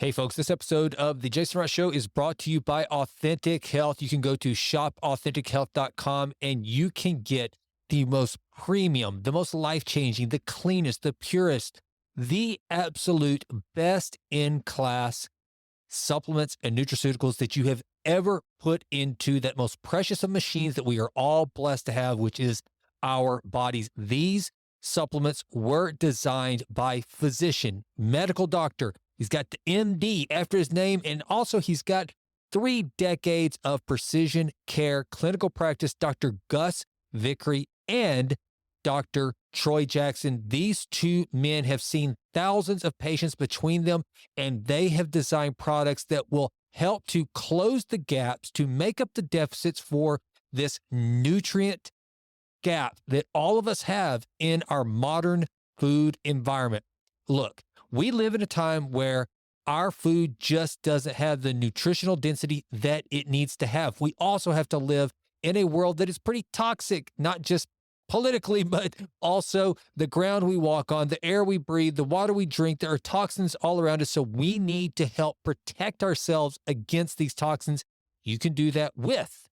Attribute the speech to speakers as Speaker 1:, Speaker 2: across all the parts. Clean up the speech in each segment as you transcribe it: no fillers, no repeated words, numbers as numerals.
Speaker 1: Hey folks, this episode of the Jason Wright Show is brought to you by Authentic Health. You can go to shopauthentichealth.com and you can get the most premium, the most life-changing, the cleanest, the purest, the absolute best in class supplements and nutraceuticals that you have ever put into that most precious of machines that we are all blessed to have, which is our bodies. These supplements were designed by physician, medical doctor. He's got the MD after his name, and also he's got 3 decades of precision care clinical practice, Dr. Gus Vickery and Dr. Troy Jackson. These two men have seen thousands of patients between them, and they have designed products that will help to close the gaps, to make up the deficits for this nutrient gap that all of us have in our modern food environment. Look, we live in a time where our food just doesn't have the nutritional density that it needs to have. We also have to live in a world that is pretty toxic, not just politically, but also the ground we walk on, the air we breathe, the water we drink. There are toxins all around us. So we need to help protect ourselves against these toxins. You can do that with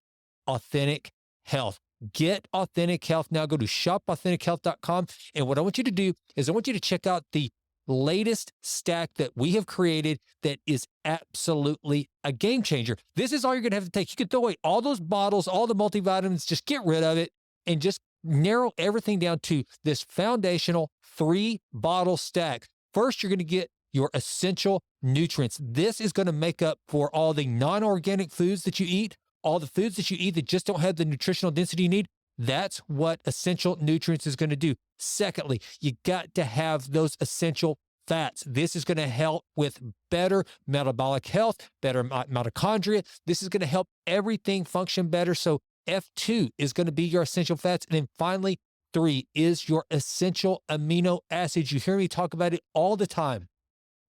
Speaker 1: Authentic Health. Get Authentic Health now. Go to shopauthentichealth.com. And what I want you to do is I want you to check out the latest stack that we have created that is absolutely a game changer. This is all you're going to have to take. You can throw away all those bottles, all the multivitamins, just get rid of it and just narrow everything down to this foundational 3-bottle stack. First, you're going to get your essential nutrients. This is going to make up for all the non-organic foods that you eat, all the foods that you eat that just don't have the nutritional density you need. That's what essential nutrients is going to do. Secondly, you got to have those essential fats. This is going to help with better metabolic health, better mitochondria. This is going to help everything function better. So F2 is going to be your essential fats. And then finally, 3 is your essential amino acids. You hear me talk about it all the time.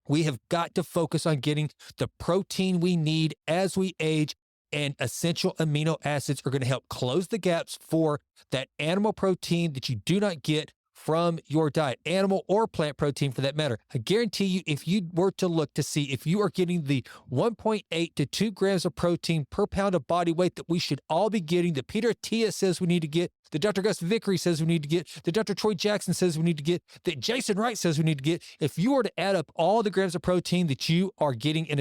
Speaker 1: We have got to focus on getting the protein we need as we age. And essential amino acids are going to help close the gaps for that animal protein that you do not get from your diet, animal or plant protein for that matter. I guarantee you, if you were to look to see if you are getting the 1.8 to 2 grams of protein per pound of body weight that we should all be getting, that Peter Attia says we need to get, that Dr. Gus Vickery says we need to get, that Dr. Troy Jackson says we need to get, that Jason Wright says we need to get, if you were to add up all the grams of protein that you are getting on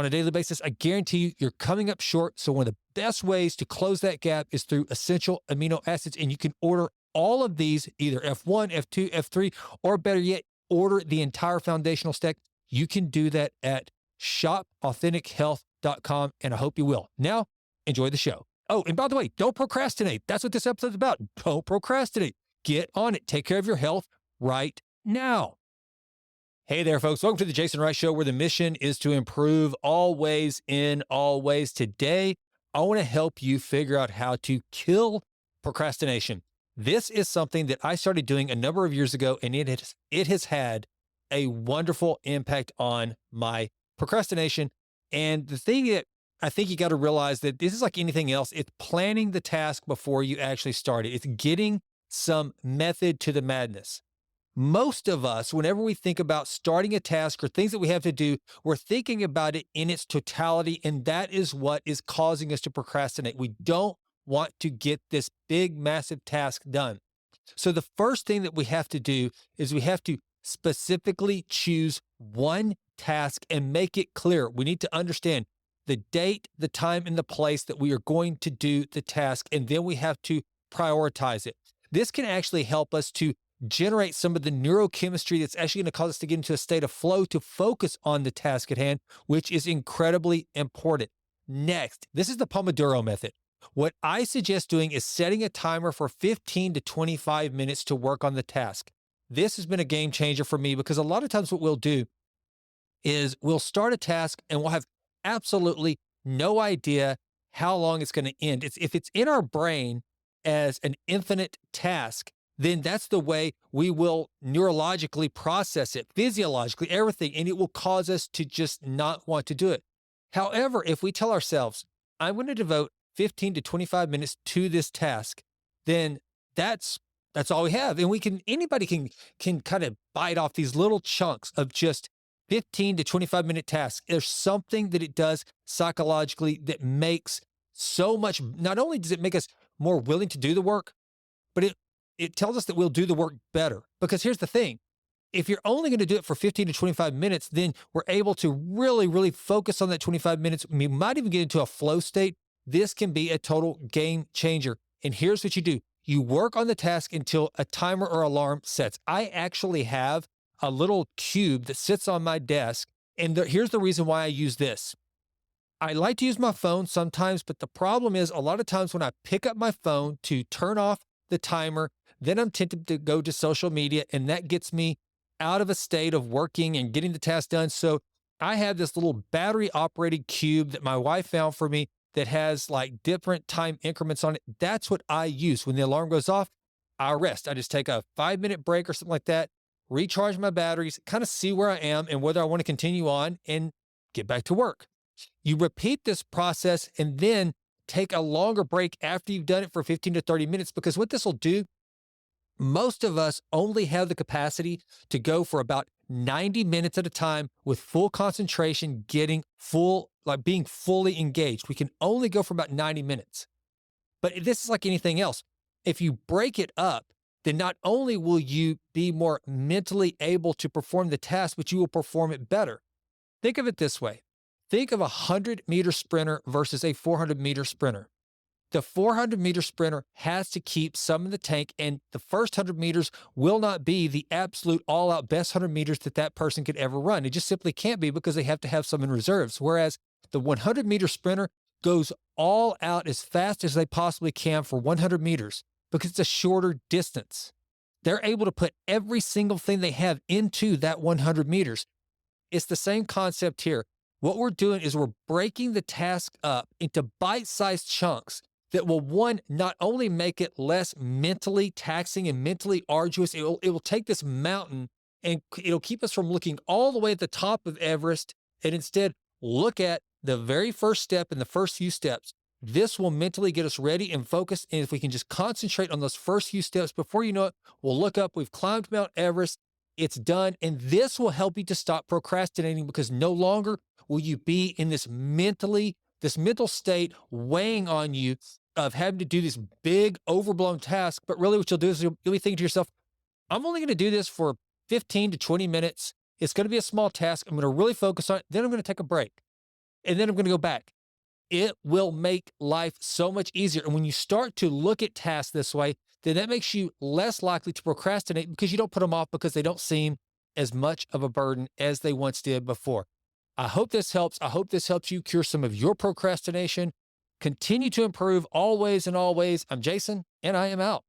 Speaker 1: a daily basis, I guarantee you, you're coming up short. So one of the best ways to close that gap is through essential amino acids. And you can order all of these, either F1, F2, F3, or better yet, order the entire foundational stack. You can do that at shopauthentichealth.com, and I hope you will. Now, enjoy the show. Oh, and by the way, don't procrastinate. That's what this episode's about. Don't procrastinate. Get on it. Take care of your health right now. Hey there, folks. Welcome to the Jason Wright Show, where the mission is to improve always in all ways. Today, I want to help you figure out how to kill procrastination. This is something that I started doing a number of years ago, and it has had a wonderful impact on my procrastination. And the thing that I think you got to realize that this is like anything else. It's planning the task before you actually start it. It's getting some method to the madness. Most of us, whenever we think about starting a task or things that we have to do, we're thinking about it in its totality, and that is what is causing us to procrastinate. We don't want to get this big, massive task done. So the first thing that we have to do is we have to specifically choose one task and make it clear. We need to understand the date, the time, and the place that we are going to do the task, and then we have to prioritize it. This can actually help us to generate some of the neurochemistry that's actually going to cause us to get into a state of flow to focus on the task at hand, which is incredibly important. Next, this is the Pomodoro method. What I suggest doing is setting a timer for 15 to 25 minutes to work on the task. This has been a game changer for me because a lot of times what we'll do is we'll start a task and we'll have absolutely no idea how long it's going to end. If it's in our brain as an infinite task, then that's the way we will neurologically process it, physiologically, everything, and it will cause us to just not want to do it. However, if we tell ourselves, I'm going to devote 15 to 25 minutes to this task, then that's all we have. And anybody can kind of bite off these little chunks of just 15 to 25-minute tasks. There's something that it does psychologically that makes so much, not only does it make us more willing to do the work, but it tells us that we'll do the work better. Because here's the thing, if you're only going to do it for 15 to 25 minutes, then we're able to really, really focus on that 25 minutes. We might even get into a flow state. This can be a total game changer. And here's what you do. You work on the task until a timer or alarm sets. I actually have a little cube that sits on my desk. And here's the reason why I use this. I like to use my phone sometimes, but the problem is a lot of times when I pick up my phone to turn off the timer, then I'm tempted to go to social media, and that gets me out of a state of working and getting the task done. So I have this little battery operated cube that my wife found for me that has like different time increments on it. That's what I use. When the alarm goes off, I rest. I just take a 5-minute break or something like that, recharge my batteries, kind of see where I am and whether I want to continue on and get back to work. You repeat this process and then take a longer break after you've done it for 15 to 30 minutes, because what this will do, most of us only have the capacity to go for about 90 minutes at a time with full concentration, getting full, like being fully engaged. We can only go for about 90 minutes. But this is like anything else. If you break it up, then not only will you be more mentally able to perform the task, but you will perform it better. Think of it this way. Think of a 100-meter sprinter versus a 400-meter sprinter. The 400-meter sprinter has to keep some in the tank, and the first 100 meters will not be the absolute all-out best 100 meters that that person could ever run. It just simply can't be, because they have to have some in reserves. Whereas the 100-meter sprinter goes all out as fast as they possibly can for 100 meters because it's a shorter distance. They're able to put every single thing they have into that 100 meters. It's the same concept here. What we're doing is we're breaking the task up into bite-sized chunks that will, one, not only make it less mentally taxing and mentally arduous, it will take this mountain and it'll keep us from looking all the way at the top of Everest, and instead look at the very first step and the first few steps. This will mentally get us ready and focused. And if we can just concentrate on those first few steps, before you know it, we'll look up, we've climbed Mount Everest, it's done. And this will help you to stop procrastinating, because no longer will you be in this mental state weighing on you of having to do this big overblown task. But really what you'll do is you'll be thinking to yourself, I'm only going to do this for 15 to 20 minutes. It's going to be a small task. I'm going to really focus on it. Then I'm going to take a break. And then I'm going to go back. It will make life so much easier. And when you start to look at tasks this way, then that makes you less likely to procrastinate, because you don't put them off because they don't seem as much of a burden as they once did before. I hope this helps. I hope this helps you cure some of your procrastination. Continue to improve always and always. I'm Jason, and I am out.